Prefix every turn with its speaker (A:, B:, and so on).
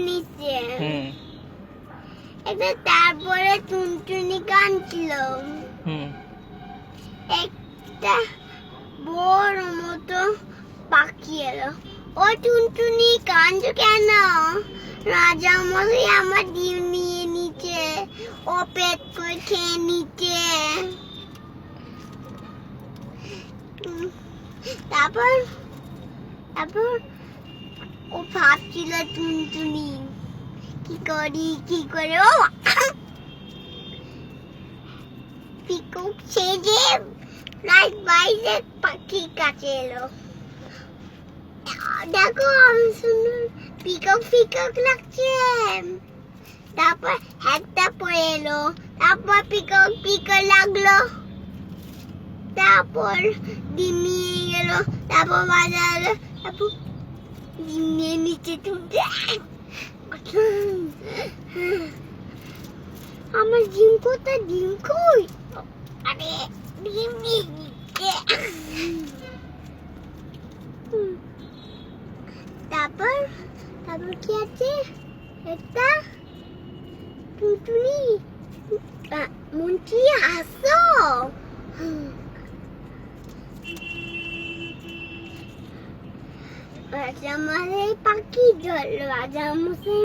A: নিচে এটা তারপরে টুনটুনি কাঁদছিল একটা বড় মতো পাখি এলো ও টুনটুনি কাঁদছো কেন রাজা মশাই আমার ডিম নিয়ে নিচে ও পেট করে খেয়ে নিচে তারপর ও ভাবছিল টুনটুনি কি করে ও পিকক সেজে রাত বাইরে পাখির কাছে এলো দেখো আমি সুন্দর পিকক লাগছে তারপর একটা পরে এলো তারপর পিকক লাগলো তারপর ডিম নিয়ে গেল তারপর বাজার তারপর ডিম নিয়ে নিচে তুলতে আমার ডিম কোথায় ডিম কই আরে ডিম নিয়ে নিচে তারপর কি আছে একটা টুনটুনি মুন্টি আসো রাজা মশাই পাখি ধরলো রাজা মশাই